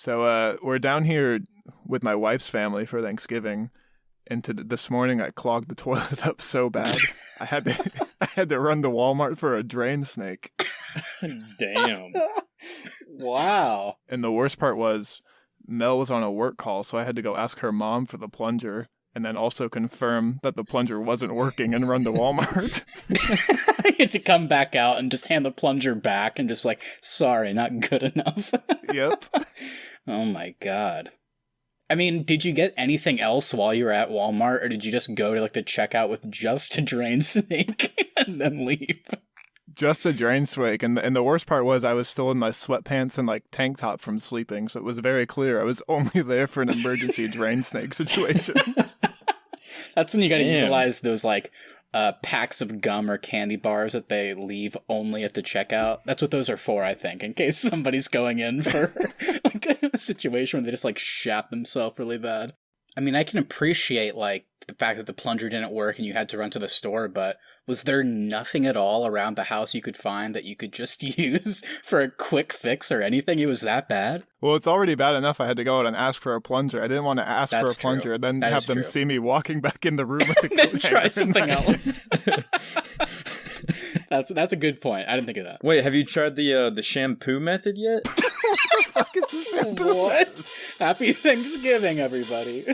So we're down here with my wife's family for Thanksgiving, and this morning I clogged the toilet up so bad I had to run to Walmart for a drain snake. Damn. Wow. And the worst part was Mel was on a work call, so I had to go ask her mom for the plunger, and then also confirm that the plunger wasn't working and run to Walmart. You had to come back out and just hand the plunger back and just like, sorry, not good enough. Yep. Oh my god. I mean, did you get anything else while you were at Walmart, or did you just go to like the checkout with just a drain snake and then leave? Just a drain snake, and the worst part was I was still in my sweatpants and like tank top from sleeping, so it was very clear I was only there for an emergency drain snake situation. That's when you gotta utilize those like packs of gum or candy bars that they leave only at the checkout. That's what those are for, I think, in case somebody's going in for like a situation where they just like shat themselves really bad. I mean, I can appreciate like the fact that the plunger didn't work and you had to run to the store, but was there nothing at all around the house you could find that you could just use for a quick fix or anything? It was that bad? Well, it's already bad enough I had to go out and ask for a plunger. I didn't want to ask for a plunger and then have them see me walking back in the room with a then try something else. That's a good point. I didn't think of that. Wait, have you tried the shampoo method yet? What the fuck is this shampoo? What? Happy Thanksgiving, everybody.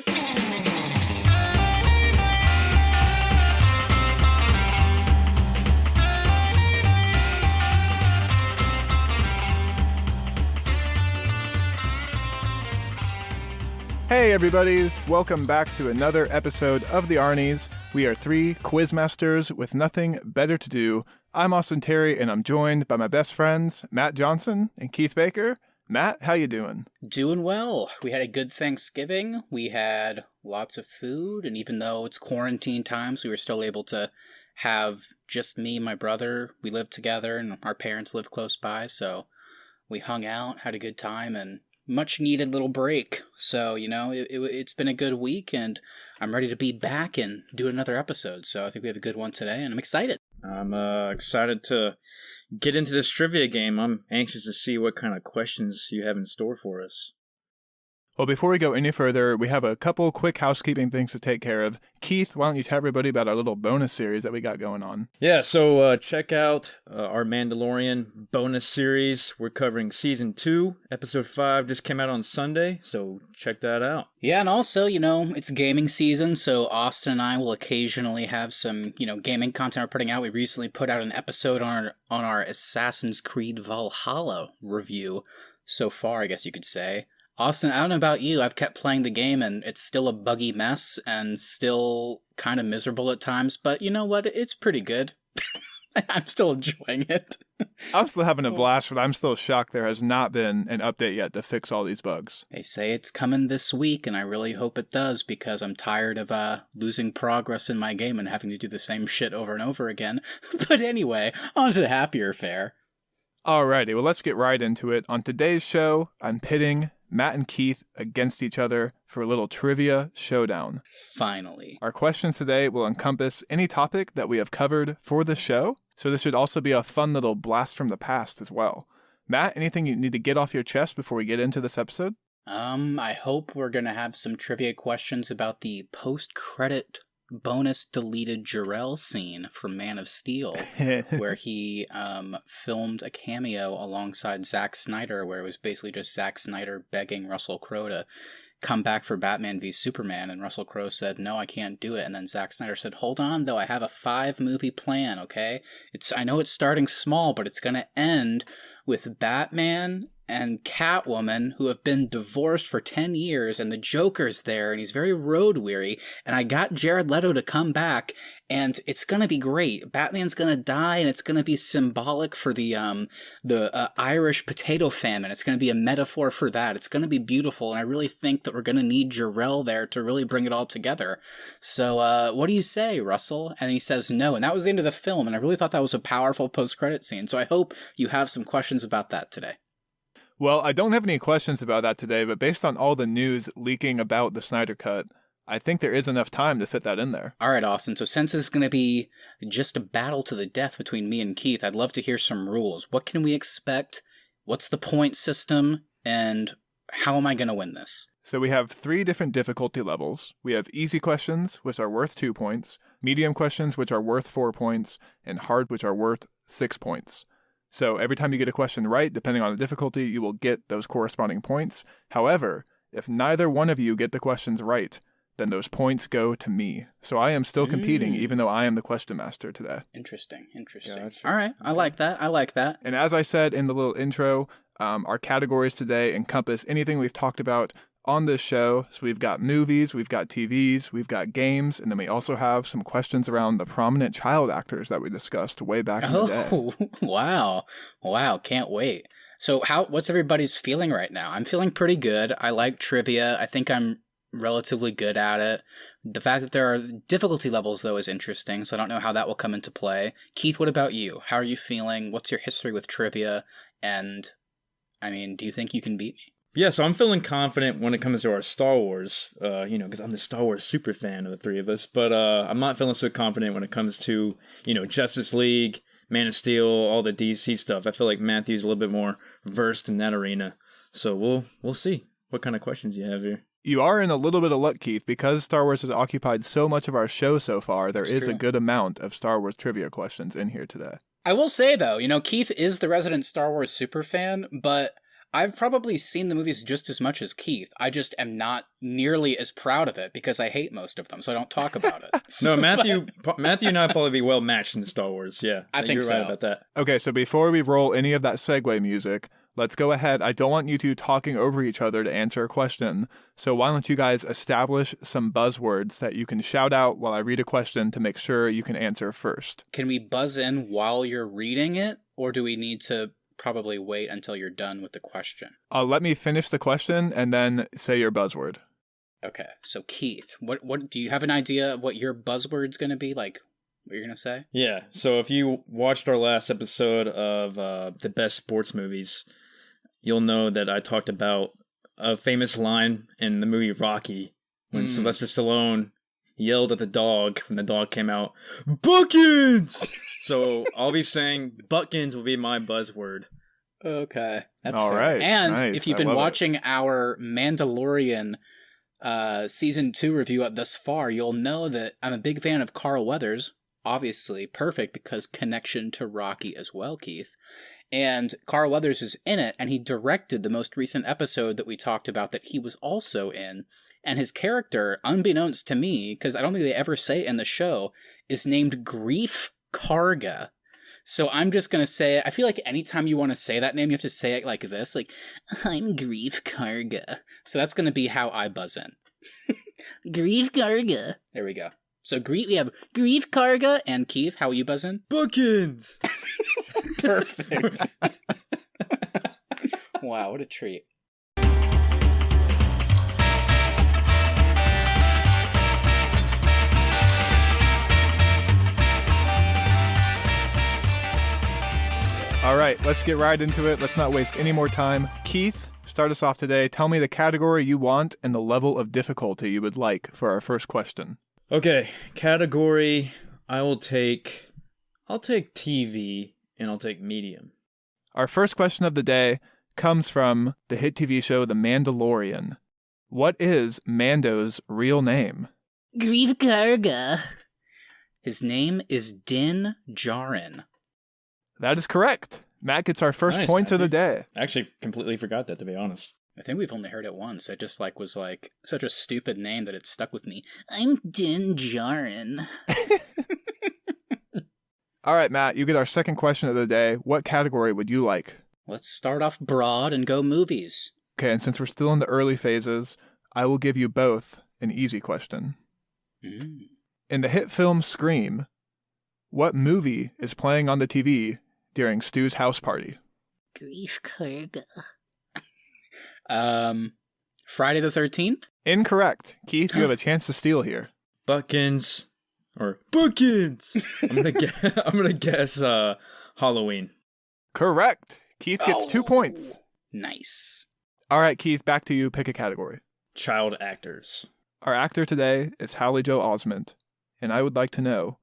Hey everybody, welcome back to another episode of the Arnies. We are three quizmasters with nothing better to do. I'm Austin Terry, and I'm joined by my best friends, Matt Johnson and Keith Baker. Matt, how you doing? Doing well. We had a good Thanksgiving. We had lots of food, and even though it's quarantine times, we were still able to have just me and my brother. We lived together, and our parents lived close by, so we hung out, had a good time, and much needed little break. So, you know, it's been a good week, and I'm ready to be back and do another episode. So I think we have a good one today, and I'm excited. I'm excited to get into this trivia game. I'm anxious to see what kind of questions you have in store for us. Well, before we go any further, we have a couple quick housekeeping things to take care of. Keith, why don't you tell everybody about our little bonus series that we got going on? Yeah, so check out our Mandalorian bonus series. We're covering Season 2. Episode 5 just came out on Sunday, so check that out. Yeah, and also, you know, it's gaming season, so Austin and I will occasionally have some, you know, gaming content we're putting out. We recently put out an episode on our Assassin's Creed Valhalla review so far, I guess you could say. Austin, I don't know about you, I've kept playing the game and it's still a buggy mess and still kind of miserable at times, but you know what, it's pretty good. I'm still enjoying it. I'm still having a blast, but I'm still shocked there has not been an update yet to fix all these bugs. They say it's coming this week, and I really hope it does, because I'm tired of losing progress in my game and having to do the same shit over and over again. But anyway, on to the happier fare. Alrighty, well let's get right into it. On today's show, I'm pitting Matt and Keith against each other for a little trivia showdown. Finally. Our questions today will encompass any topic that we have covered for the show, so this should also be a fun little blast from the past as well. Matt, anything you need to get off your chest before we get into this episode? I hope we're going to have some trivia questions about the post-credit bonus deleted Jor-El scene from Man of Steel, where he filmed a cameo alongside Zack Snyder, where it was basically just Zack Snyder begging Russell Crowe to come back for Batman v Superman, and Russell Crowe said, no, I can't do it, and then Zack Snyder said, hold on though, I have a 5-movie plan, okay? I know it's starting small, but it's gonna end with Batman and Catwoman, who have been divorced for 10 years, and the Joker's there, and he's very road-weary, and I got Jared Leto to come back, and it's gonna be great. Batman's gonna die, and it's gonna be symbolic for the Irish potato famine. It's gonna be a metaphor for that. It's gonna be beautiful, and I really think that we're gonna need Jor-El there to really bring it all together. So, what do you say, Russell? And he says no, and that was the end of the film, and I really thought that was a powerful post-credit scene, so I hope you have some questions about that today. Well, I don't have any questions about that today, but based on all the news leaking about the Snyder Cut, I think there is enough time to fit that in there. All right, Austin. So since it's going to be just a battle to the death between me and Keith, I'd love to hear some rules. What can we expect? What's the point system? And how am I going to win this? So we have 3 different difficulty levels. We have easy questions, which are worth 2 points, medium questions, which are worth 4 points, and hard, which are worth 6 points. So every time you get a question right, depending on the difficulty, you will get those corresponding points. However, if neither one of you get the questions right, then those points go to me. So I am still competing, even though I am the question master today. Interesting. Gotcha. All right. I like that. And as I said in the little intro, our categories today encompass anything we've talked about on this show. So we've got movies, we've got TVs, we've got games, and then we also have some questions around the prominent child actors that we discussed way back in the day. Oh, wow. Can't wait. So what's everybody's feeling right now? I'm feeling pretty good. I like trivia. I think I'm relatively good at it. The fact that there are difficulty levels, though, is interesting, so I don't know how that will come into play. Keith, what about you? How are you feeling? What's your history with trivia? And, I mean, do you think you can beat me? Yeah, so I'm feeling confident when it comes to our Star Wars, because I'm the Star Wars super fan of the 3 of us, but I'm not feeling so confident when it comes to, Justice League, Man of Steel, all the DC stuff. I feel like Matthew's a little bit more versed in that arena, so we'll see what kind of questions you have here. You are in a little bit of luck, Keith, because Star Wars has occupied so much of our show so far. There is a good amount of Star Wars trivia questions in here today. I will say, though, Keith is the resident Star Wars superfan, but I've probably seen the movies just as much as Keith. I just am not nearly as proud of it because I hate most of them, so I don't talk about it. No, Matthew and I probably be well matched in Star Wars. Yeah, I think you're so. right about that. Okay, so before we roll any of that segue music, let's go ahead. I don't want you two talking over each other to answer a question. So why don't you guys establish some buzzwords that you can shout out while I read a question to make sure you can answer first? Can we buzz in while you're reading it, or do we need to probably wait until you're done with the question? Let me finish the question and then say your buzzword. Okay, so Keith, what do you have an idea of what your buzzword's going to be? Like, what you're going to say? Yeah, so if you watched our last episode of the best sports movies, you'll know that I talked about a famous line in the movie Rocky when Sylvester Stallone yelled at the dog when the dog came out, "Buckins!" So I'll be saying Buckins will be my buzzword. Okay, that's all fair. right. And nice. if you've been watching our Mandalorian season 2 review thus far, you'll know that I'm a big fan of Carl Weathers. Obviously, perfect because connection to Rocky as well, Keith. And Carl Weathers is in it, and he directed the most recent episode that we talked about that he was also in. And his character, unbeknownst to me, because I don't think they ever say it in the show, is named Grief Karga. So I'm just going to say, I feel like anytime you want to say that name, you have to say it like this, like, I'm Grief Karga. So that's going to be how I buzz in. Grief Karga. There we go. So we have Grief Karga and Keith. How will you buzz in? Buckins! Perfect. Wow, what a treat. All right, let's get right into it. Let's not waste any more time. Keith, start us off today. Tell me the category you want and the level of difficulty you would like for our first question. Okay, category, I'll take TV and I'll take medium. Our first question of the day comes from the hit TV show The Mandalorian. What is Mando's real name? Grief Karga. His name is Din Djarin. That is correct. Matt gets our first Nice, points of the day. I actually completely forgot that, to be honest. I think we've only heard it once. It just was such a stupid name that it stuck with me. I'm Din Djarin. All right, Matt, you get our second question of the day. What category would you like? Let's start off broad and go movies. Okay, and since we're still in the early phases, I will give you both an easy question. In the hit film Scream, what movie is playing on the TV during Stu's house party? Grief Karga. Friday the 13th? Incorrect. Keith, you have a chance to steal here. Buckins. Or Buckins! I'm gonna guess Halloween. Correct. Keith gets 2 points. Nice. All right, Keith, back to you. Pick a category. Child actors. Our actor today is Haley Joel Osment, and I would like to know,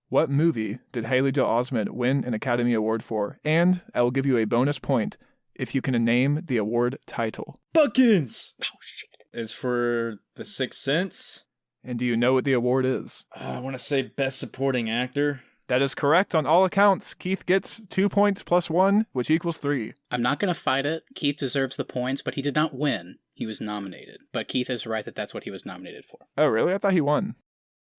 what movie did Haley Joel Osment win an Academy Award for? And I will give you a bonus point if you can name the award title. Buckins! Oh, shit. It's for The Sixth Sense. And do you know what the award is? I want to say Best Supporting Actor. That is correct on all accounts. Keith gets 2 points plus 1, which equals 3. I'm not going to fight it. Keith deserves the points, but he did not win. He was nominated. But Keith is right that that's what he was nominated for. Oh, really? I thought he won.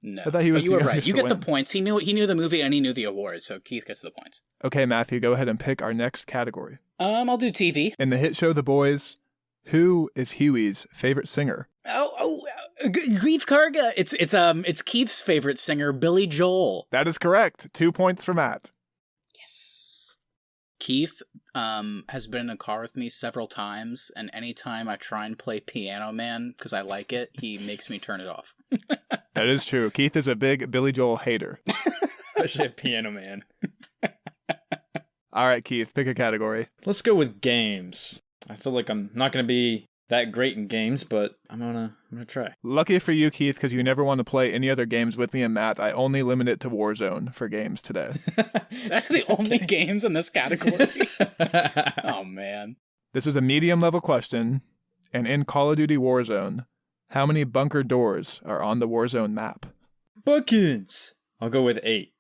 No. I thought he was but you were the right. youngest You to get the win. points. He knew the movie and he knew the award, so Keith gets the points. Okay, Matthew, go ahead and pick our next category. I'll do TV. In the hit show The Boys, who is Huey's favorite singer? Grief Karga. It's Keith's favorite singer, Billy Joel. That is correct. 2 points for Matt. Yes. Keith has been in a car with me several times, and anytime I try and play Piano Man because I like it, he makes me turn it off. That is true. Keith is a big Billy Joel hater. Especially a Piano Man. All right, Keith, pick a category. Let's go with games. I feel like I'm not going to be that great in games, but I'm gonna try. Lucky for you, Keith, because you never want to play any other games with me and Matt. I only limit it to Warzone for games today. That's the only games in this category. Oh, man. This is a medium-level question, and in Call of Duty Warzone, how many bunker doors are on the Warzone map? Buckins! I'll go with 8.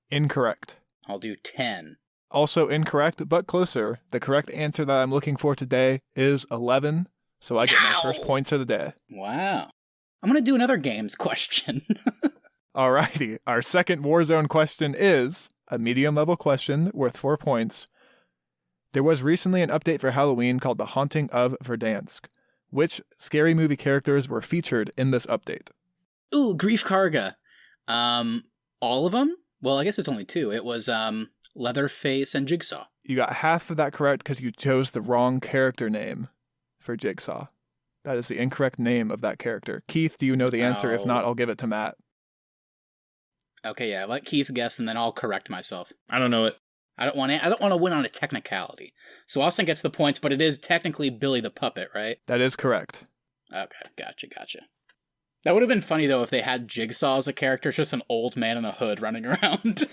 Incorrect. I'll do 10. Also incorrect, but closer. The correct answer that I'm looking for today is 11, so I get my first points of the day. Wow. I'm going to do another games question. Alrighty, our second Warzone question is a medium-level question worth 4 points. There was recently an update for Halloween called The Haunting of Verdansk. Which scary movie characters were featured in this update? Ooh, Grief Karga. All of them? Well, I guess it's only 2. It was Leatherface and Jigsaw. You got half of that correct because you chose the wrong character name for Jigsaw. That is the incorrect name of that character. Keith, do you know the answer? If not, I'll give it to Matt. Okay, yeah, let Keith guess and then I'll correct myself. I don't know it. I don't want to win on a technicality. So Austin gets the points, but it is technically Billy the Puppet, right? That is correct. Okay, gotcha. That would have been funny, though, if they had Jigsaw as a character. It's just an old man in a hood running around.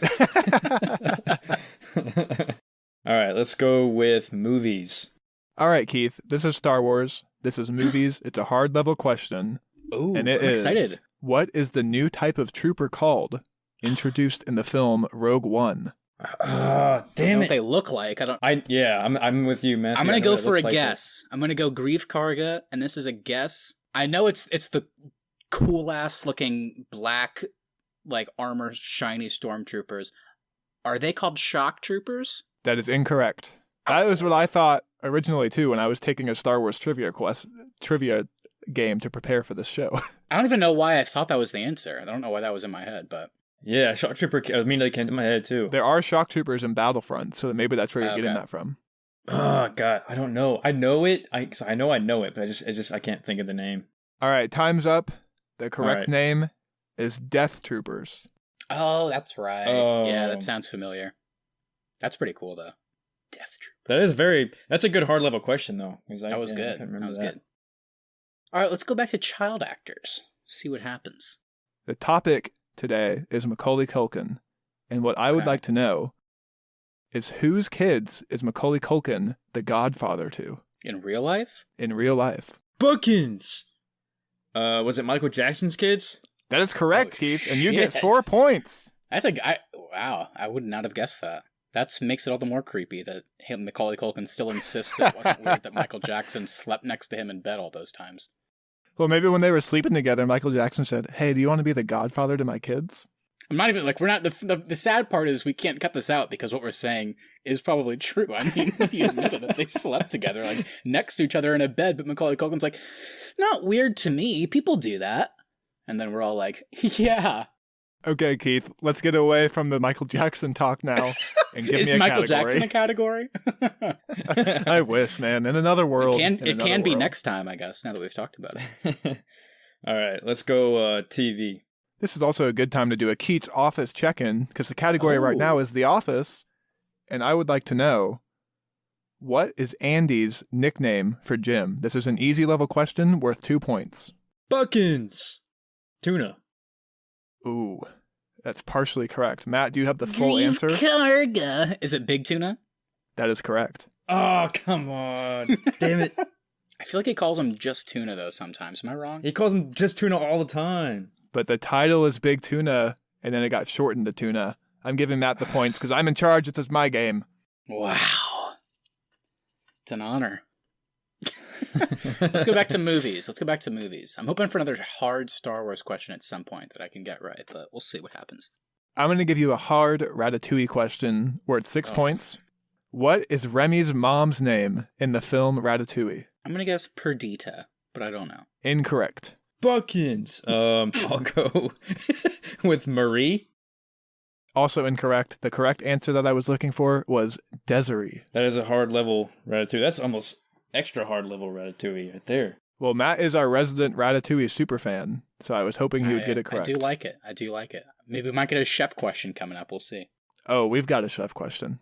All right, let's go with movies. All right, Keith, this is Star Wars. This is movies. It's a hard level question. Ooh, and it I'm is, excited. What is the new type of trooper called introduced in the film Rogue One? Damn what it. they look like. I'm with you, man. I'm going to go for a guess. I'm going to go Grief Karga, and this is a guess. I know it's the cool-ass looking black, like, armor shiny stormtroopers. Are they called shock troopers? That is incorrect. That was what I thought originally, too, when I was taking a Star Wars trivia game to prepare for this show. I don't even know why I thought that was the answer. I don't know why that was in my head, but... Yeah, shock trooper immediately came to my head, too. There are shock troopers in Battlefront, so maybe that's where you're getting that from. Oh, God, I don't know. I know it. I know I know it, but I can't think of the name. All right, time's up. The correct name is Death Troopers. Oh, that's right. Oh. Yeah, that sounds familiar. That's pretty cool, though. Death Troopers. That's a good hard level question, though. That was good. That was good. All right, let's go back to child actors. See what happens. The topic today is Macaulay Culkin. And what I would like to know is whose kids is Macaulay Culkin the godfather to? In real life? In real life. Buckins! Was it Michael Jackson's kids? That is correct, Keith, and you get 4 points. Wow, I would not have guessed that. That makes it all the more creepy that Macaulay Culkin still insists that it wasn't weird that Michael Jackson slept next to him in bed all those times. Well, maybe when they were sleeping together, Michael Jackson said, "Hey, do you want to be the godfather to my kids?" I'm not even, we're not, the sad part is we can't cut this out because what we're saying is probably true. I mean, he admitted that they slept together, like, next to each other in a bed, but Macaulay Culkin's like, not weird to me, people do that. And then we're all like, yeah. Okay, Keith, let's get away from the Michael Jackson talk now and give me a category. Is Michael Jackson a category? I wish, man. In another world. It can be next time, I guess, now that we've talked about it. All right, let's go TV. This is also a good time to do a Keats Office check-in, because the category right now is The Office, and I would like to know, what is Andy's nickname for Jim? This is an easy level question worth 2 points. Buckins! Tuna. Ooh, that's partially correct. Matt, do you have the full answer? Karga. Is it Big Tuna? That is correct. Oh, come on. Damn it. I feel like he calls him just tuna, though, sometimes. Am I wrong? He calls him just tuna all the time. But the title is Big Tuna, and then it got shortened to Tuna. I'm giving Matt the points because I'm in charge. This is my game. Wow. It's an honor. Let's go back to movies. I'm hoping for another hard Star Wars question at some point that I can get right, but we'll see what happens. I'm going to give you a hard Ratatouille question worth 6 points. What is Remy's mom's name in the film Ratatouille? I'm going to guess Perdita, but I don't know. Incorrect. Buckins. I'll go with Marie. Also incorrect. The correct answer that I was looking for was Desiree. That is a hard level Ratatouille. That's almost extra hard level Ratatouille right there. Well, Matt is our resident Ratatouille superfan, so I was hoping he would get it correct. I do like it. Maybe we might get a chef question coming up. We'll see. Oh, we've got a chef question.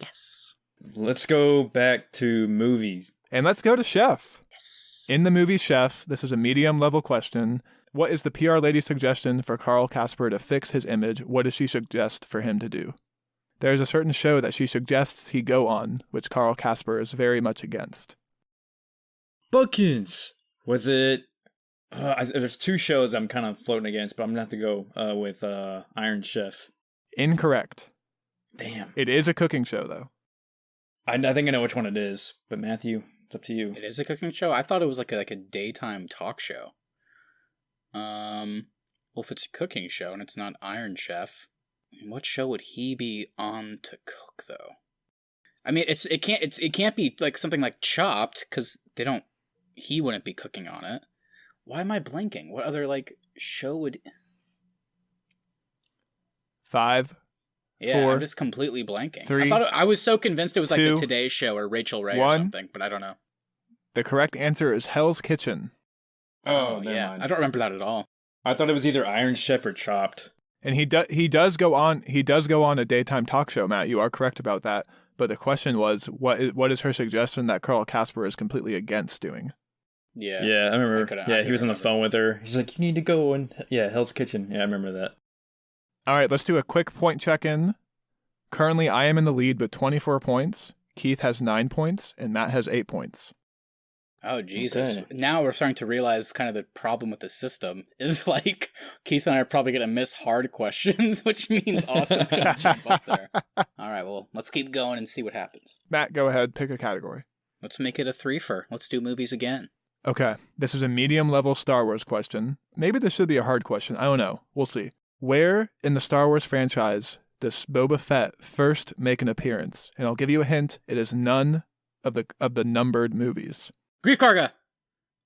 Yes. Let's go back to movies. And let's go to Chef. Yes. In the movie Chef, this is a medium level question. What is the PR lady's suggestion for Carl Casper to fix his image? What does she suggest for him to do? There's a certain show that she suggests he go on, which Carl Casper is very much against. Buckins. Was it... there's 2 shows I'm kind of floating against, but I'm going to have to go with Iron Chef. Incorrect. Damn. It is a cooking show, though. I think I know which one it is, but Matthew, it's up to you. It is a cooking show? I thought it was like a daytime talk show. Well, if it's a cooking show and it's not Iron Chef, what show would he be on to cook, though? I mean, it can't be like something like Chopped, because he wouldn't be cooking on it. Why am I blanking? What other show would? 5. Yeah, 4, I'm just completely blanking. 3, I was so convinced it was 2, like the Today Show or Rachel Ray 1. or something, but I don't know. The correct answer is Hell's Kitchen. Oh, yeah, mind. I don't remember that at all. I thought it was either Iron Chef or Chopped. And he does go on a daytime talk show, Matt. You are correct about that. But the question was, what is her suggestion that Carl Casper is completely against doing? Yeah, I remember. He was on the phone with her. He's like, you need to go and Hell's Kitchen. Yeah, I remember that. All right, let's do a quick point check-in. Currently, I am in the lead with 24 points. Keith has 9 points, and Matt has 8 points. Oh, Jesus. Okay. Now we're starting to realize kind of the problem with the system is Keith and I are probably going to miss hard questions, which means Austin's going to jump up there. All right, well, let's keep going and see what happens. Matt, go ahead. Pick a category. Let's make it a 3-fer. Let's do movies again. Okay, this is a medium-level Star Wars question. Maybe this should be a hard question. I don't know. We'll see. Where in the Star Wars franchise does Boba Fett first make an appearance? And I'll give you a hint. It is none of the numbered movies. Grief Karga!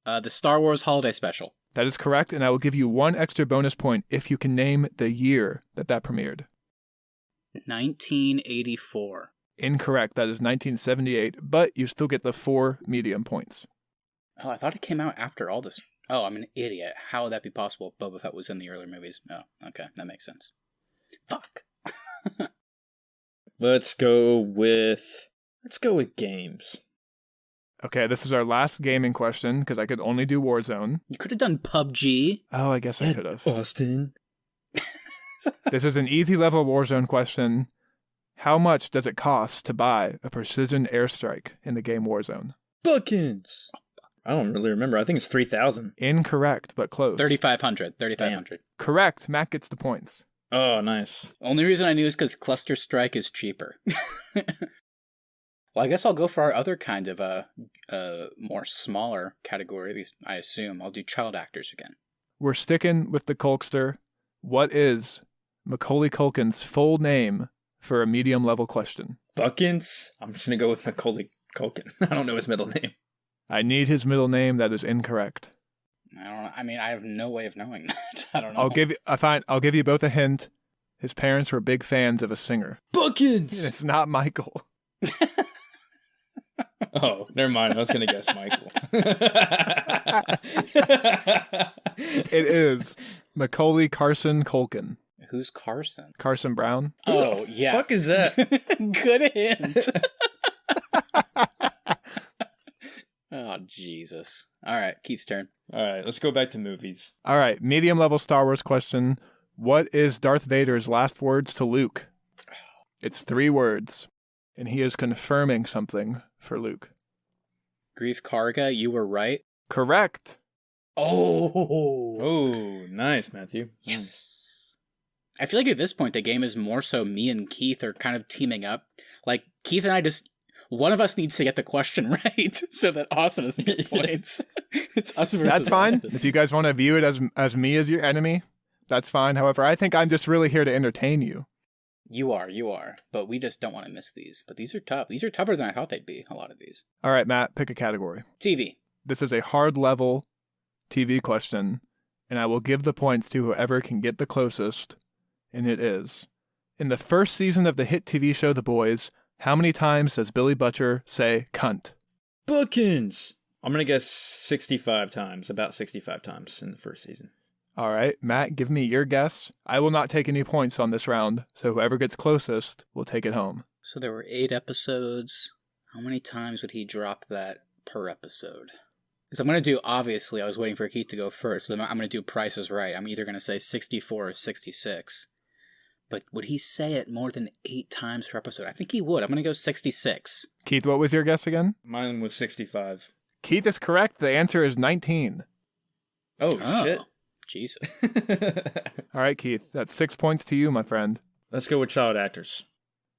The Star Wars Holiday Special. That is correct, and I will give you 1 extra bonus point if you can name the year that premiered. 1984. Incorrect. That is 1978, but you still get the 4 medium points. Oh, I thought it came out after all this. Oh, I'm an idiot. How would that be possible if Boba Fett was in the earlier movies? Oh, okay. That makes sense. Fuck. Let's go with games. Okay, this is our last gaming question, because I could only do Warzone. You could have done PUBG. Oh, I guess I could have. Austin. This is an easy level Warzone question. How much does it cost to buy a precision airstrike in the game Warzone? Buckins. I don't really remember. I think it's 3,000. Incorrect, but close. 3,500. 3,500. Correct. Matt gets the points. Oh, nice. Only reason I knew is because Cluster Strike is cheaper. Well, I guess I'll go for our other kind of more smaller category, at least I assume. I'll do child actors again. We're sticking with the Culkster. What is Macaulay Culkin's full name for a medium level question? Buckins? I'm just going to go with Macaulay Culkin. I don't know his middle name. I need his middle name. That is incorrect. I don't know. I mean, I have no way of knowing that. I don't know. I'll give you both a hint. His parents were big fans of a singer. Buckins! It's not Michael. Oh, never mind. I was going to guess Michael. It is Macaulay Carson Culkin. Who's Carson? Carson Brown. Oh, yeah. Fuck is that? Good hint. Oh, Jesus. All right, Keith's turn. All right, let's go back to movies. All right, medium level Star Wars question. What is Darth Vader's last words to Luke? It's 3 words. And he is confirming something for Luke. Grief Karga, you were right. Correct. Oh, nice, Matthew. Yes. I feel like at this point, the game is more so me and Keith are kind of teaming up. Like, Keith and I one of us needs to get the question right so that Austin doesn't get points. It's us versus That's fine. Austin. If you guys want to view it as me as your enemy, that's fine. However, I think I'm just really here to entertain you. You are. But we just don't want to miss these. But these are tough. These are tougher than I thought they'd be, a lot of these. All right, Matt, pick a category. TV. This is a hard level TV question, and I will give the points to whoever can get the closest, and it is. In the first season of the hit TV show The Boys, how many times does Billy Butcher say cunt? Bookins! I'm going to guess 65 times, about 65 times in the first season. All right, Matt, give me your guess. I will not take any points on this round, so whoever gets closest will take it home. So there were 8 episodes. How many times would he drop that per episode? Because I'm going to do, obviously, I was waiting for Keith to go first, so I'm going to do Price is Right. I'm either going to say 64 or 66. But would he say it more than 8 times per episode? I think he would. I'm going to go 66. Keith, what was your guess again? Mine was 65. Keith is correct. The answer is 19. Oh, shit. Jesus. All right, Keith, that's 6 points to you, my friend. Let's go with child actors.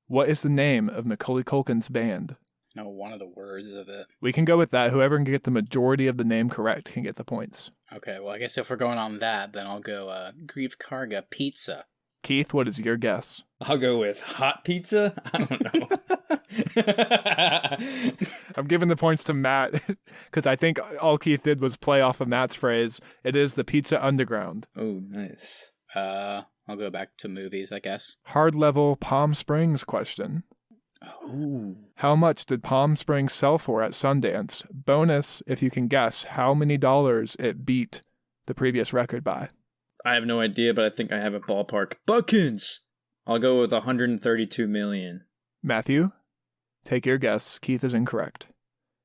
What is the name of Macaulay Culkin's band? No, one of the words of it. We can go with that. Whoever can get the majority of the name correct can get the points. Okay, well, I guess if we're going on that, then I'll go Grief Karga Pizza. Keith, what is your guess? I'll go with hot pizza. I don't know. I'm giving the points to Matt because I think all Keith did was play off of Matt's phrase. It is the Pizza Underground. Oh, nice. I'll go back to movies, I guess. Hard level Palm Springs question. Ooh. How much did Palm Springs sell for at Sundance? Bonus if you can guess how many dollars it beat the previous record by. I have no idea, but I think I have a ballpark. Buckins! I'll go with 132 million. Matthew, take your guess. Keith is incorrect.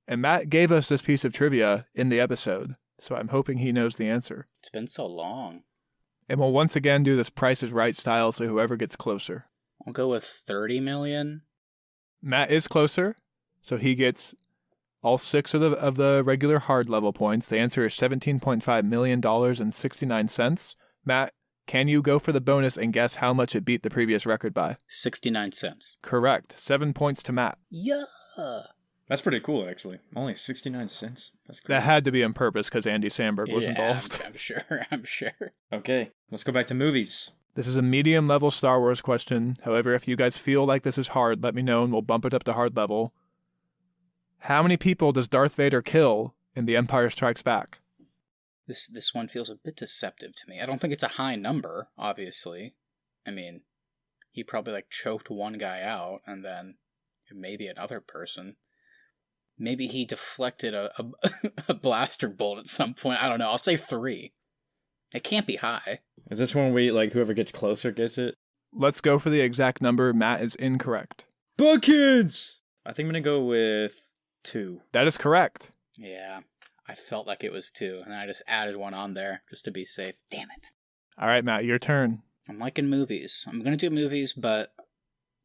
And Matt gave us this piece of trivia in the episode, so I'm hoping he knows the answer. It's been so long. And we'll once again do this Price is Right style, so whoever gets closer. I'll go with 30 million. Matt is closer, so he gets all 6 of the regular hard level points. The answer is $17.5 million and 69 cents. Matt, can you go for the bonus and guess how much it beat the previous record by? 69 cents. Correct. 7 points to Matt. Yeah. That's pretty cool, actually. Only 69 cents. That's cool. That had to be on purpose because Andy Samberg was involved. I'm sure. Okay, let's go back to movies. This is a medium level Star Wars question. However, if you guys feel like this is hard, let me know and we'll bump it up to hard level. How many people does Darth Vader kill in The Empire Strikes Back? This one feels a bit deceptive to me. I don't think it's a high number, obviously. I mean, he probably choked one guy out and then maybe another person. Maybe he deflected a blaster bolt at some point. I don't know. I'll say 3. It can't be high. Is this one where whoever gets closer gets it? Let's go for the exact number. Matt is incorrect. Buckins! I think I'm going to go with 2. That is correct. Yeah, I felt like it was 2, and I just added 1 on there just to be safe. Damn it. All right, Matt, your turn. I'm liking movies. I'm going to do movies, but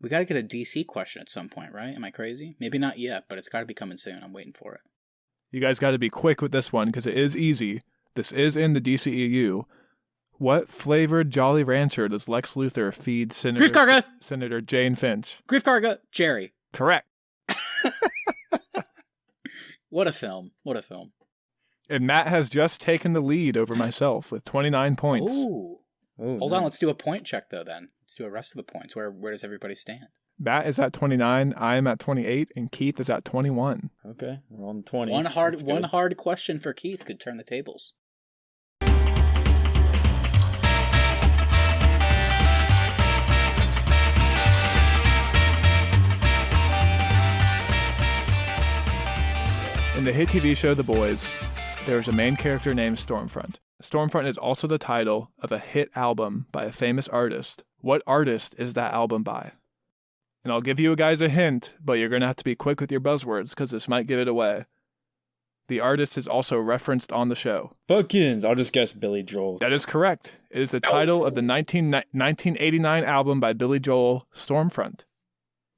we got to get a DC question at some point, right? Am I crazy? Maybe not yet, but it's got to be coming soon. I'm waiting for it. You guys got to be quick with this one because it is easy. This is in the DCEU. What flavored Jolly Rancher does Lex Luthor feed Senator Jane Finch? Grief Karga, Jerry. Correct. What a film. What a film. And Matt has just taken the lead over myself with 29 points. Ooh. Hold on, let's do a point check, though, then. Let's do a rest of the points. Where does everybody stand? Matt is at 29, I am at 28, and Keith is at 21. Okay, we're on the 20s. One hard question for Keith could turn the tables. In the hit TV show The Boys, there is a main character named Stormfront. Stormfront is also the title of a hit album by a famous artist. What artist is that album by? And I'll give you guys a hint, but you're going to have to be quick with your buzzwords because this might give it away. The artist is also referenced on the show. Buckins! I'll just guess Billy Joel. That is correct. It is the title of the 1989 album by Billy Joel, Stormfront.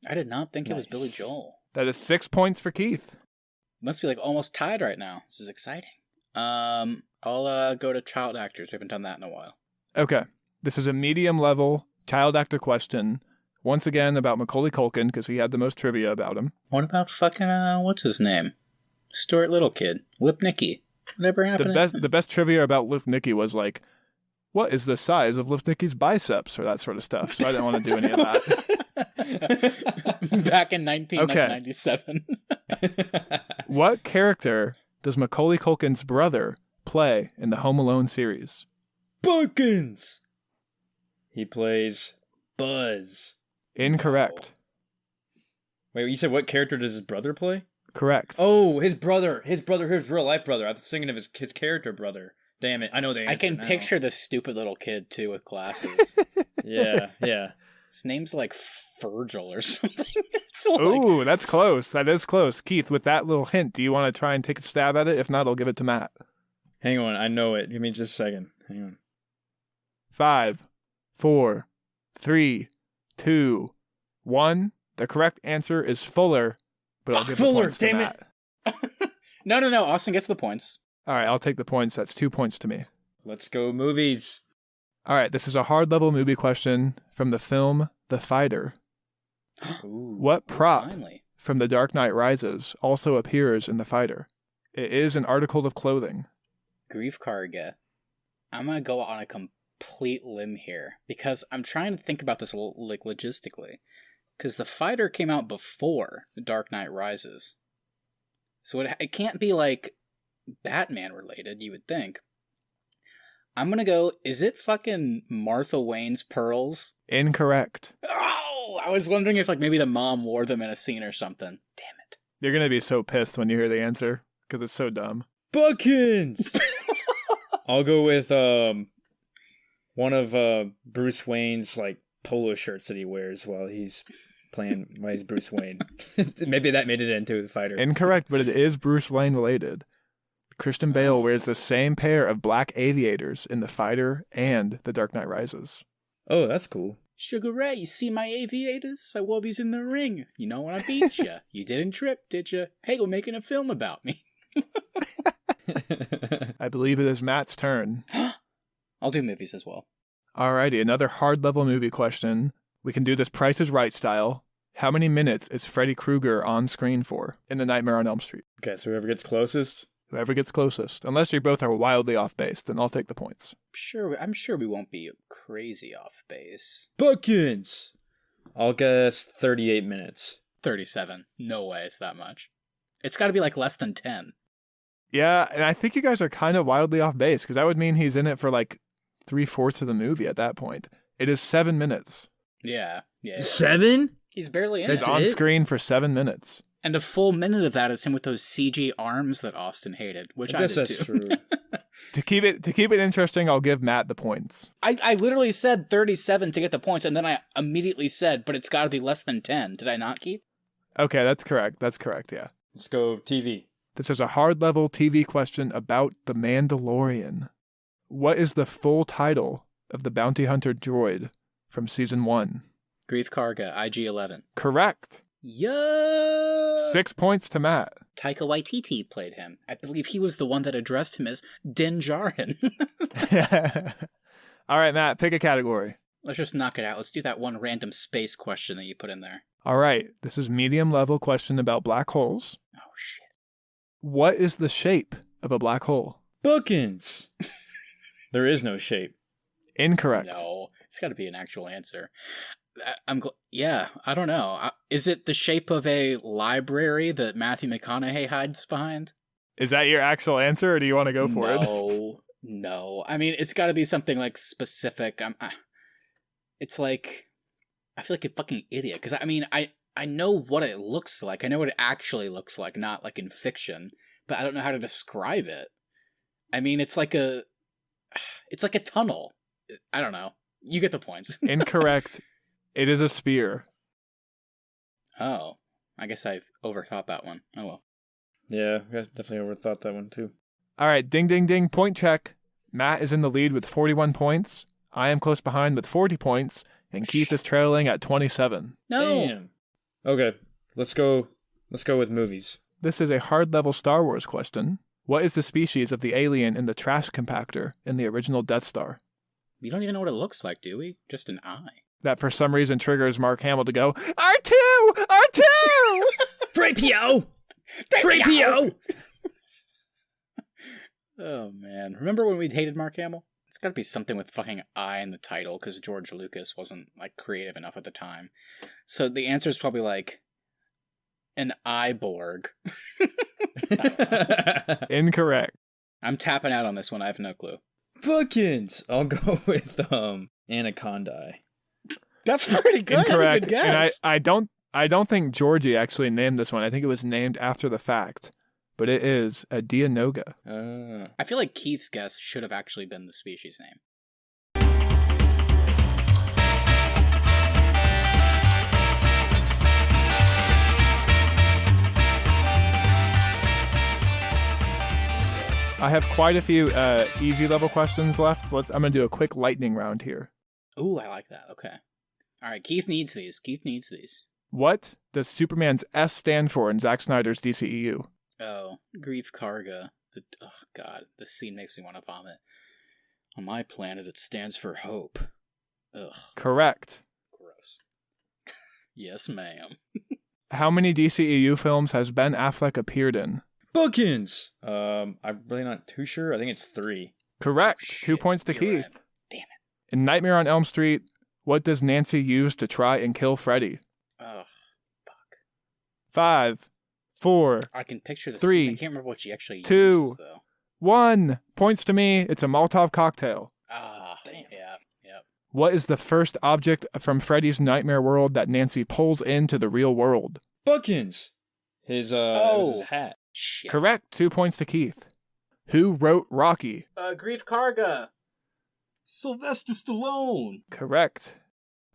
I did not think it was Billy Joel. That is 6 points for Keith. Must be like almost tied right now. This is exciting. I'll go to child actors. We haven't done that in a while. Okay. This is a medium level child actor question. Once again about Macaulay Culkin, because he had the most trivia about him. What about fucking, what's his name? Stuart Little Kid. Lipnicki. Whatever happened to him? The best trivia about Lipnicki was like, what is the size of Lipnicki's biceps, or that sort of stuff. So I didn't want to do any of that. Back in 1997. What character does Macaulay Culkin's brother play in the Home Alone series? Buckins! He plays Buzz. Incorrect. Wait, you said what character does his brother play? Correct. Oh, his real life brother. I was thinking of his character brother. Damn it, I know the answer I can now. picture this stupid little kid, too, with glasses. Yeah. His name's like Virgil or something. Ooh, that's close. That is close. Keith, with that little hint, do you want to try and take a stab at it? If not, I'll give it to Matt. Hang on, I know it. Give me just a second. Hang on. 5, 4, 3, 2, 1. The correct answer is Fuller, but I'll give the points to Matt. No. Austin gets the points. All right, I'll take the points. That's 2 points to me. Let's go movies. All right, this is a hard level movie question from the film The Fighter. Ooh. What prop Finally. from The Dark Knight Rises also appears in The Fighter? It is an article of clothing. Grief Karga. I'm going to go on a complete limb here because I'm trying to think about this like logistically. Because The Fighter came out before The Dark Knight Rises. So it can't be like Batman related, you would think. I'm going to go, is it fucking Martha Wayne's pearls? Incorrect. Oh, I was wondering if like maybe the mom wore them in a scene or something. Damn it. You're going to be so pissed when you hear the answer because it's so dumb. Buckins! I'll go with one of Bruce Wayne's like polo shirts that he wears while he's Bruce Wayne. Maybe that made it into The Fighter. Incorrect, but it is Bruce Wayne related. Christian Bale wears the same pair of black aviators in The Fighter and The Dark Knight Rises. Oh, that's cool. Sugar Ray, you see my aviators? I wore these in the ring. You know when I beat you. You didn't trip, did you? Hey, we're making a film about me. I believe it is Matt's turn. I'll do movies as well. Alrighty, another hard level movie question. We can do this Price is Right style. How many minutes is Freddy Krueger on screen for in The Nightmare on Elm Street? Okay, so whoever gets closest. Whoever gets closest. Unless you both are wildly off base, then I'll take the points. I'm sure we won't be crazy off base. Buckins! I'll guess 38 minutes. 37. No way it's that much. It's got to be like less than 10. Yeah, and I think you guys are kind of wildly off base, because that would mean he's in it for like 3/4 of the movie at that point. It is 7 minutes. Yeah. 7? He's barely in He's it. on screen for 7 minutes. And a full minute of that is him with those CG arms that Austin hated, which I guess did that's too. true. To keep it interesting, I'll give Matt the points. I literally said 37 to get the points, and then I immediately said, but it's got to be less than 10. Did I not, Keith? Okay, that's correct. That's correct, yeah. Let's go TV. This is a hard-level TV question about The Mandalorian. What is the full title of the bounty hunter droid from Season 1? Grief Karga, IG-11. Correct. Yeah. 6 points to Matt. Taika Waititi played him. I believe he was the one that addressed him as Din Djarin. All right, Matt, pick a category. Let's just knock it out. Let's do that one random space question that you put in there. All right, this is medium-level question about black holes. Oh, shit. What is the shape of a black hole? Buckins! There is no shape. Incorrect. No, it's got to be an actual answer. I don't know. Is it the shape of a library that Matthew McConaughey hides behind? Is that your actual answer, or do you want to go for it? No. I mean, it's got to be something like specific. It's like, I feel like a fucking idiot because I know what it looks like. I know what it actually looks like, not like in fiction, but I don't know how to describe it. I mean, it's like a tunnel. I don't know. You get the points. Incorrect. It is a sphere. Oh, I guess I've overthought that one. Oh well. Yeah, I definitely overthought that one too. All right, ding, ding, ding, point check. Matt is in the lead with 41 points. I am close behind with 40 points, and Keith is trailing at 27. No. Damn. Okay, let's go with movies. This is a hard-level Star Wars question. What is the species of the alien in the trash compactor in the original Death Star? We don't even know what it looks like, do we? Just an eye. That for some reason triggers Mark Hamill to go, R2! R2! 3PO! 3PO! Oh, man. Remember when we hated Mark Hamill? It's gotta be something with fucking eye in the title, because George Lucas wasn't, like, creative enough at the time. So the answer is probably, like, an Eyeborg. Incorrect. I'm tapping out on this one. I have no clue. Bookends! I'll go with, Anaconda. That's pretty good. Incorrect. That's a good guess. And I don't think Georgie actually named this one. I think it was named after the fact. But it is a Dianoga. I feel like Keith's guess should have actually been the species name. I have quite a few easy level questions left. I'm going to do a quick lightning round here. Ooh, I like that. Okay. All right, Keith needs these. What does Superman's S stand for in Zack Snyder's DCEU? Oh, Grief Karga. Oh, God. This scene makes me want to vomit. On my planet, it stands for hope. Ugh. Correct. Gross. Yes, ma'am. How many DCEU films has Ben Affleck appeared in? Bookends! I'm really not too sure. I think it's 3. Correct. Oh, shit. 2 points to You're Keith. right. Damn it. In Nightmare on Elm Street, what does Nancy use to try and kill Freddy? Ugh. Fuck. 5, 4, I can picture the 3, scene. I can't remember what she actually 2, uses, though. 1. Points to me. It's a Molotov cocktail. Ah, Damn. yeah. What is the first object from Freddy's nightmare world that Nancy pulls into the real world? Bookends! His, it was his hat. Shit. Correct. 2 points to Keith. Who wrote Rocky? Grief Karga. Sylvester Stallone. Correct.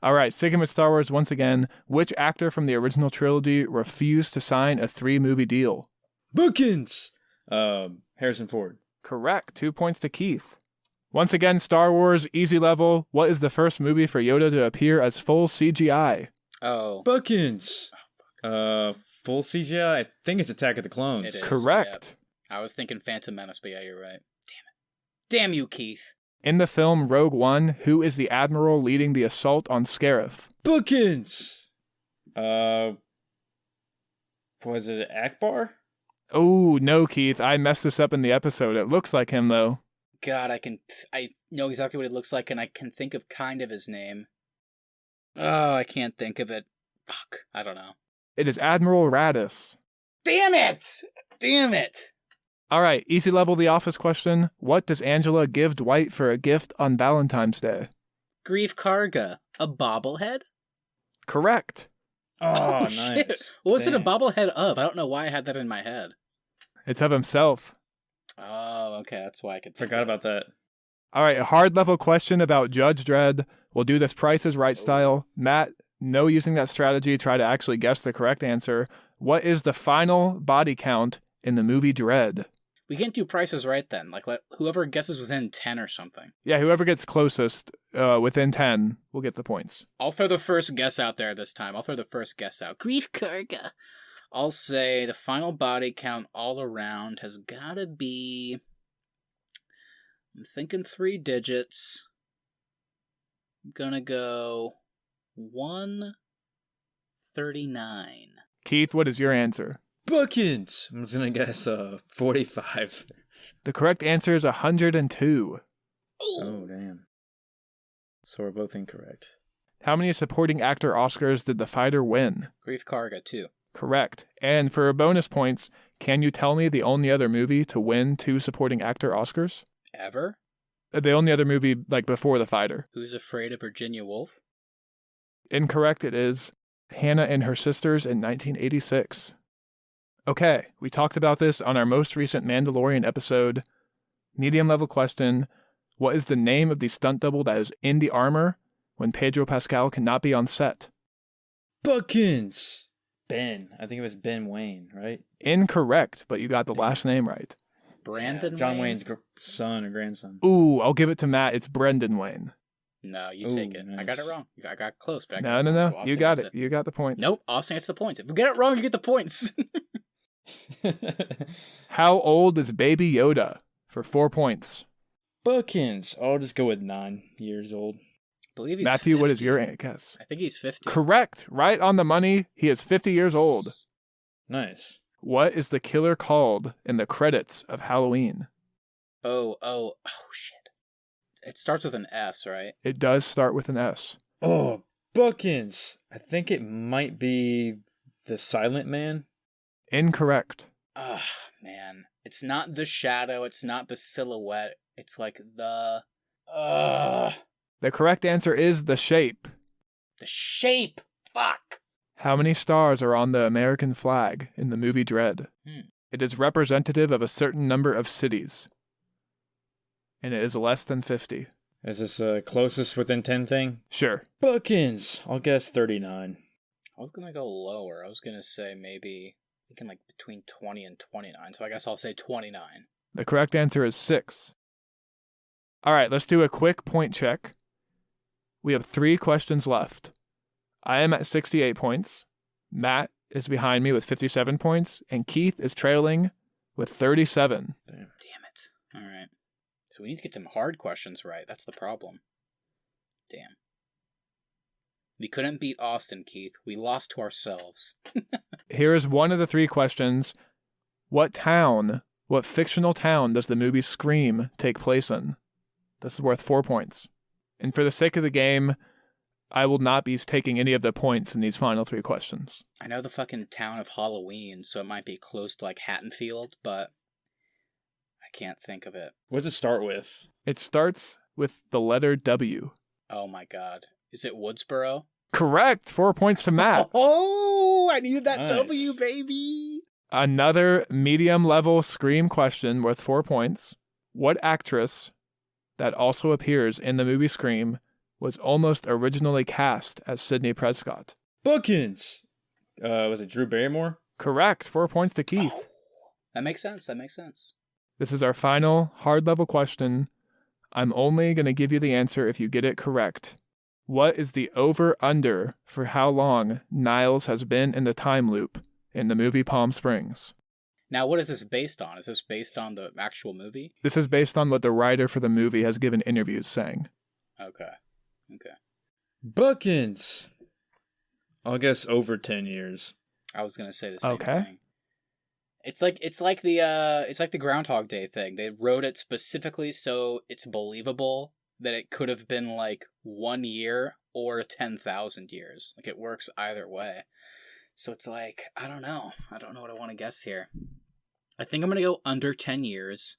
All right, sticking with Star Wars once again. Which actor from the original trilogy refused to sign a 3-movie deal? Bookends! Harrison Ford. Correct. 2 points to Keith. Once again, Star Wars, easy level. What is the first movie for Yoda to appear as full CGI? Oh. Bookends! Full CGI? I think it's Attack of the Clones. It is. Correct. Yep. I was thinking Phantom Menace, but yeah, you're right. Damn it. Damn you, Keith. In the film Rogue One, who is the admiral leading the assault on Scarif? Bookends! Was it Akbar? Oh, no, Keith. I messed this up in the episode. It looks like him, though. God, I know exactly what it looks like, and I can think of kind of his name. Oh, I can't think of it. Fuck, I don't know. It is Admiral Radis. Damn it! Damn it! All right, easy level The Office question. What does Angela give Dwight for a gift on Valentine's Day? Grief Karga. A bobblehead? Oh, Oh, nice. shit. What was it a Damn. bobblehead of? I don't know why I had that in my head. It's of himself. Oh, okay, that's why I could think Forgot of it. about that. All right, a hard level question about Judge Dredd. We'll do this Price is Right style. Matt, no using that strategy. Try to actually guess the correct answer. What is the final body count in the movie Dredd? We can't do prices right then. Like, let whoever guesses within 10 or something. Yeah, whoever gets closest within 10 will get the points. I'll throw the first guess out there this time. Grief Karga. I'll say the final body count all around has gotta be... I'm thinking 3 digits. I'm gonna go 139. Keith, what is your answer? Bookends! I'm just gonna guess 45. The correct answer is 102. Oh, damn. So we're both incorrect. How many supporting actor Oscars did The Fighter win? Grief Karga, 2. Correct. And for bonus points, can you tell me the only other movie to win 2 supporting actor Oscars? Ever? The only other movie, like, before The Fighter. Who's Afraid of Virginia Woolf? Incorrect, it is Hannah and Her Sisters in 1986. Okay, we talked about this on our most recent Mandalorian episode. Medium level question. What is the name of the stunt double that is in the armor when Pedro Pascal cannot be on set? Bookends! Ben. I think it was Ben Wayne, right? Incorrect, but you got the last name right. Brandon John Wayne? Wayne's son or grandson. Ooh, I'll give it to Matt. It's Brendan Wayne. No, you Ooh, take it. I got it nice. wrong. I got close, but I got No, it no, wrong, no. so You Austin got gets it. You got the points. Nope, Austin gets the points. If we get it wrong, you get the points. How old is Baby Yoda for 4 points? Bookings. I'll just go with 9 years old. I believe he's Matthew, 50. what is your guess? I think he's 50. Correct. Right on the money. He is 50 years old. Nice. What is the killer called in the credits of Halloween? Oh, shit. It starts with an S, right? It does start with an S. Oh, bookings. I think it might be the Silent Man. Incorrect. Ah, man. It's not the shadow. It's not the silhouette. It's like the... The correct answer is The Shape. The shape. Fuck. How many stars are on the American flag in the movie Dread? It is representative of a certain number of cities. And it is less than 50. Is this closest within 10 thing? Sure. Bookings. I'll guess 39. I was gonna go lower. I was gonna say maybe... thinking like between 20 and 29. So I guess I'll say 29. The correct answer is 6. All right, let's do a quick point check. We have 3 questions left. I am at 68 points. Matt is behind me with 57 points. And Keith is trailing with 37. Damn. Damn it. All right. So we need to get some hard questions right. That's the problem. Damn. We couldn't beat Austin, Keith. We lost to ourselves. Here is one of the 3 questions. What fictional town does the movie Scream take place in? This is worth 4 points. And for the sake of the game, I will not be taking any of the points in these final 3 questions. I know the fucking town of Halloween, so it might be close to like Haddonfield, but I can't think of it. What does it start with? It starts with the letter W. Oh my god. Is it Woodsboro? Correct! 4 points to Matt. Oh, I needed that Nice. W, baby! Another medium-level Scream question worth 4 points. What actress that also appears in the movie Scream was almost originally cast as Sidney Prescott? Bookings. Was it Drew Barrymore? Correct. 4 points to Keith. Oh, that makes sense. This is our final hard-level question. I'm only going to give you the answer if you get it correct. What is the over-under for how long Niles has been in the time loop in the movie Palm Springs? Now, what is this based on? Is this based on the actual movie? This is based on what the writer for the movie has given interviews saying. Okay. Bookings. I'll guess over 10 years. I was gonna say the same Okay. thing. It's like the Groundhog Day thing. They wrote it specifically so it's believable that it could have been like 1 year or 10,000 years. Like it works either way. So it's like, I don't know what I want to guess here. I think I'm going to go under 10 years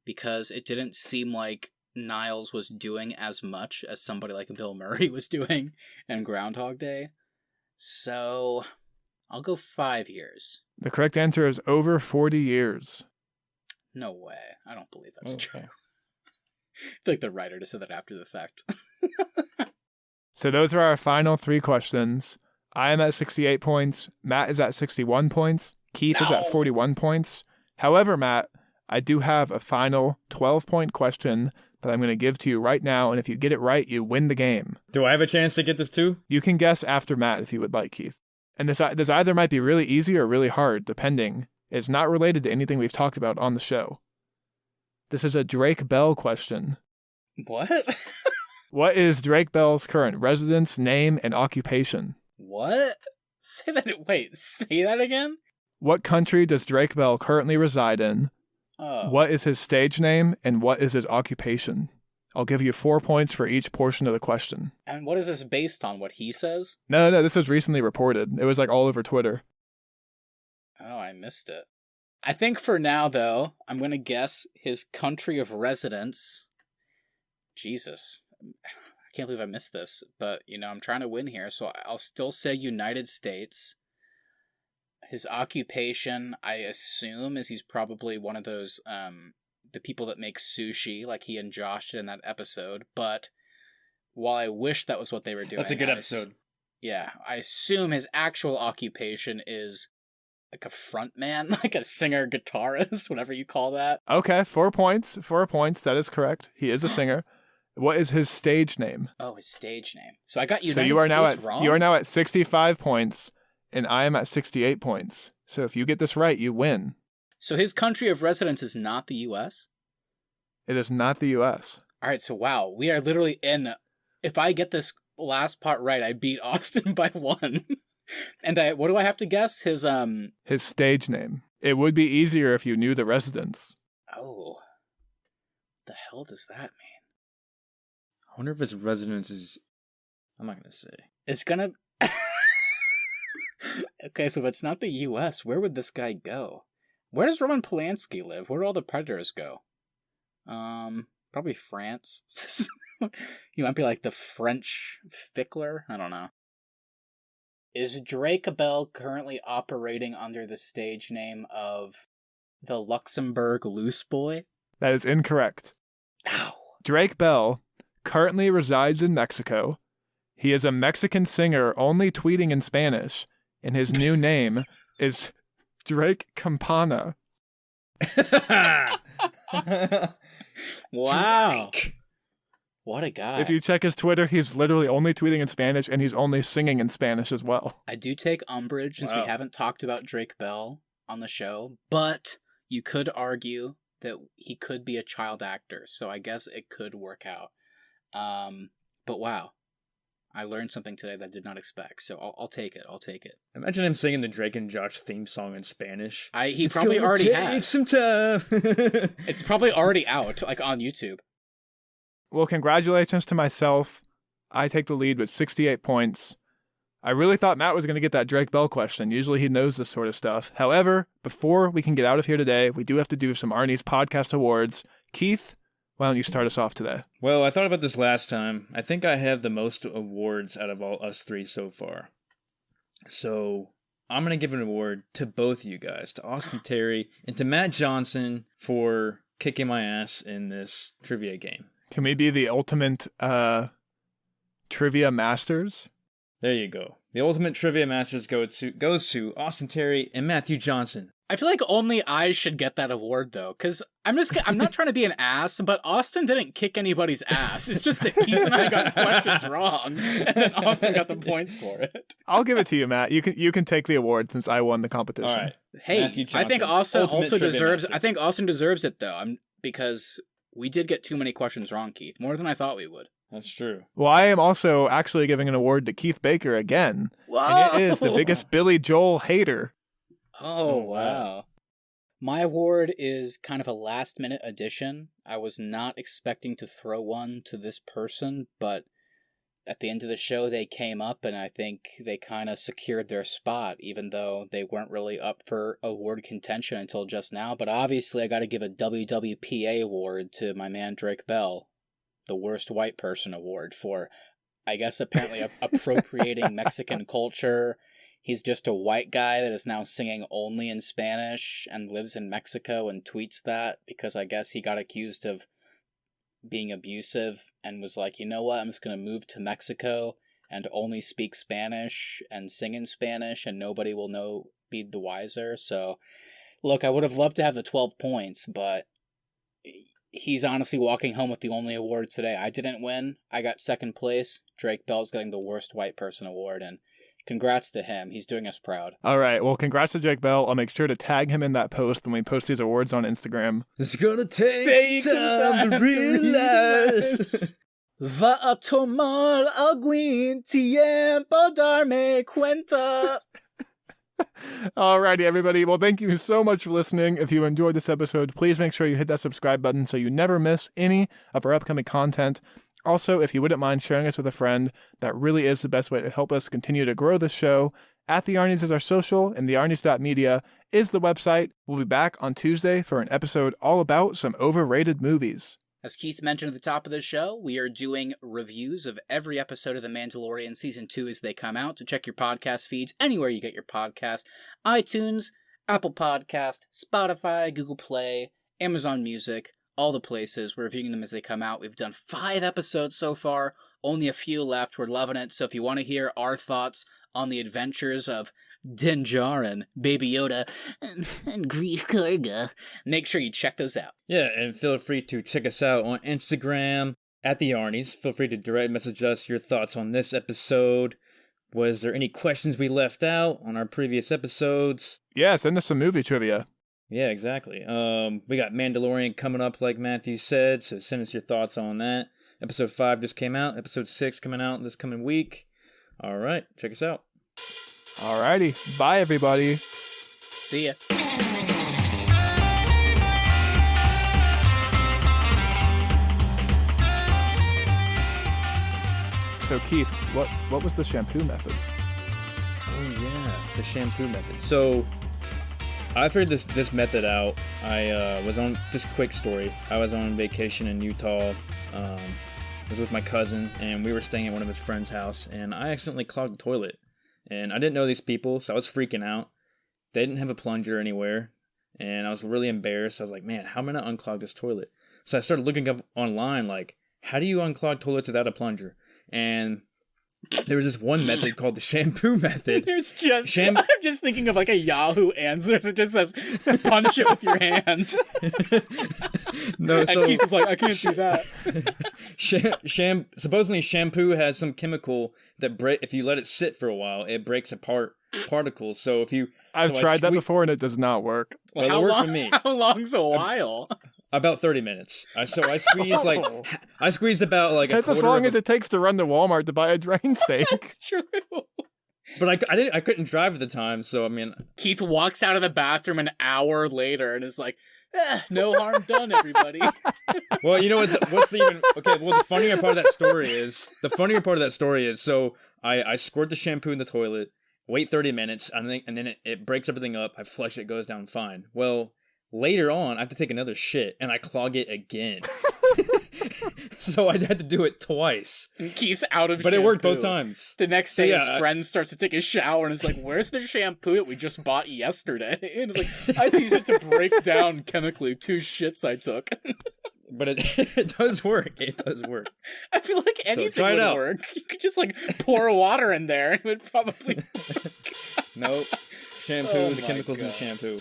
because it didn't seem like Niles was doing as much as somebody like Bill Murray was doing in Groundhog Day. So I'll go 5 years. The correct answer is over 40 years. No way. I don't believe that's Okay. true. I feel like the writer just said that after the fact. So those are our final 3 questions. I am at 68 points. Matt is at 61 points. Keith is at 41 points. However, Matt, I do have a final 12-point question that I'm going to give to you right now, and if you get it right, you win the game. Do I have a chance to get this too? You can guess after Matt if you would like, Keith. And this either might be really easy or really hard, depending. It's not related to anything we've talked about on the show. This is a Drake Bell question. What? What is Drake Bell's current residence, name, and occupation? What? Say that again? What country does Drake Bell currently reside in? Oh. What is his stage name, and what is his occupation? I'll give you 4 points for each portion of the question. And what is this based on? What he says? No, this was recently reported. It was like all over Twitter. Oh, I missed it. I think for now, though, I'm going to guess his country of residence. Jesus. I can't believe I missed this. But, I'm trying to win here, so I'll still say United States. His occupation, I assume, is he's probably one of those, the people that make sushi, like he and Josh did in that episode. But while I wish that was what they were doing... That's a good episode. I assume his actual occupation is like a front man, like a singer, guitarist, whatever you call that. Okay, 4 points. 4 points. That is correct. He is a singer. What is his stage name? Oh, his stage name. So I got United So you are States wrong? now at 65 points, and I am at 68 points. So if you get this right, you win. So his country of residence is not the U.S.? It is not the U.S. All right, so wow, we are literally in... If I get this last part right, I beat Austin by 1. And what do I have to guess? His stage name. It would be easier if you knew the residence. Oh. What the hell does that mean? I wonder if his residence is... I'm not going to say. It's gonna... Okay, so if it's not the U.S., where would this guy go? Where does Roman Polanski live? Where do all the Predators go? Probably France. He might be like the French Fickler? I don't know. Is Drake Bell currently operating under the stage name of the Luxembourg Loose Boy? That is incorrect. Ow. Drake Bell currently resides in Mexico. He is a Mexican singer only tweeting in Spanish, and his new name is Drake Campana. Wow. Drake. What a guy. If you check his Twitter, he's literally only tweeting in Spanish, and he's only singing in Spanish as well. I do take umbrage since we haven't talked about Drake Bell on the show, but you could argue that he could be a child actor, so I guess it could work out. But wow. I learned something today that I did not expect, so I'll take it. I'll take it. Imagine him singing the Drake and Josh theme song in Spanish. He probably already has. Take some time. It's probably already out, like on YouTube. Well, congratulations to myself. I take the lead with 68 points. I really thought Matt was going to get that Drake Bell question. Usually he knows this sort of stuff. However, before we can get out of here today, we do have to do some Arnies Podcast Awards. Keith, why don't you start us off today? Well, I thought about this last time. I think I have the most awards out of all us three so far. So I'm going to give an award to both you guys, to Austin Terry and to Matt Johnson for kicking my ass in this trivia game. Can we be the ultimate trivia masters? There you go. The ultimate trivia masters goes to Austin Terry and Matthew Johnson. I feel like only I should get that award though, because I'm not trying to be an ass, but Austin didn't kick anybody's ass. It's just that Keith and I got questions wrong, and then Austin got the points for it. I'll give it to you, Matt. You can take the award since I won the competition. All right. Hey, I think Austin also deserves. Master. I think Austin deserves it though, because we did get too many questions wrong, Keith. More than I thought we would. That's true. Well, I am also actually giving an award to Keith Baker again. Whoa! And it is the biggest Billy Joel hater. Oh, wow. My award is kind of a last-minute addition. I was not expecting to throw one to this person, but at the end of the show, they came up, and I think they kind of secured their spot, even though they weren't really up for award contention until just now. But obviously, I got to give a WWPA award to my man Drake Bell, the worst white person award for, I guess, apparently appropriating Mexican culture. He's just a white guy that is now singing only in Spanish and lives in Mexico and tweets that because I guess he got accused of being abusive and was like, you know what, I'm just going to move to Mexico and only speak Spanish and sing in Spanish and nobody will be the wiser. So, look, I would have loved to have the 12 points, but he's honestly walking home with the only award today. I didn't win. I got second place. Drake Bell's getting the worst white person award, and congrats to him. He's doing us proud. All right. Well, congrats to Drake Bell. I'll make sure to tag him in that post when we post these awards on Instagram. It's gonna take some time to realize. Va a tomar algún tiempo darme cuenta. Alrighty, everybody. Well, thank you so much for listening. If you enjoyed this episode, please make sure you hit that subscribe button so you never miss any of our upcoming content. Also, if you wouldn't mind sharing us with a friend, that really is the best way to help us continue to grow this show. At The Arnies is our social, and thearnies.media is the website. We'll be back on Tuesday for an episode all about some overrated movies. As Keith mentioned at the top of the show, we are doing reviews of every episode of The Mandalorian Season 2 as they come out, so check your podcast feeds anywhere you get your podcast. iTunes, Apple Podcast, Spotify, Google Play, Amazon Music, all the places. We're reviewing them as they come out. We've done 5 episodes so far, only a few left. We're loving it, so if you want to hear our thoughts on the adventures of Din Djarin, Baby Yoda, and Grief Karga, make sure you check those out. Yeah, and feel free to check us out on Instagram, at the Arnies. Feel free to direct message us your thoughts on this episode. Was there any questions we left out on our previous episodes? Yeah, send us some movie trivia. Yeah, exactly. We got Mandalorian coming up, like Matthew said, so send us your thoughts on that. Episode 5 just came out. Episode 6 coming out this coming week. All right, check us out. Alrighty. Bye, everybody. See ya. So, Keith, what was the shampoo method? Oh, yeah, the shampoo method. So, I figured this method out. I was on, just quick story. I was on vacation in Utah. I was with my cousin, and we were staying at one of his friend's house, and I accidentally clogged the toilet. And I didn't know these people, so I was freaking out. They didn't have a plunger anywhere, and I was really embarrassed. I was like, man, how am I going to unclog this toilet? So I started looking up online, like, how do you unclog toilets without a plunger? And there was this one method called the shampoo method. There's just I'm just thinking of like a Yahoo answers. It just says punch it with your hand. No, and so Keith was like, I can't do that. Supposedly shampoo has some chemical that if you let it sit for a while, it breaks apart particles. So if you I've tried that before and it does not work. Well, it worked for me. How long's a while? About 30 minutes. I squeezed about like that's as long as it takes to run to Walmart to buy a drain steak. That's true. But I couldn't drive at the time, so I mean. Keith walks out of the bathroom an hour later and is like, no harm done, everybody. Well, you know what's even okay. Well, the funnier part of that story is so I squirt the shampoo in the toilet, wait 30 minutes, and then it breaks everything up. I flush it, goes down fine. Well. Later on, I have to take another shit, and I clog it again. So I had to do it twice. And Keith's out of But shampoo. it worked both times. The next day, his friend starts to take a shower, and is like, where's the shampoo that we just bought yesterday? And it's like, I had to use it to break down chemically 2 shits I took. But it does work. It does work. I feel like anything would work. You could just, like, pour water in there, and it would probably work. Nope. Shampoo, the chemicals in shampoo.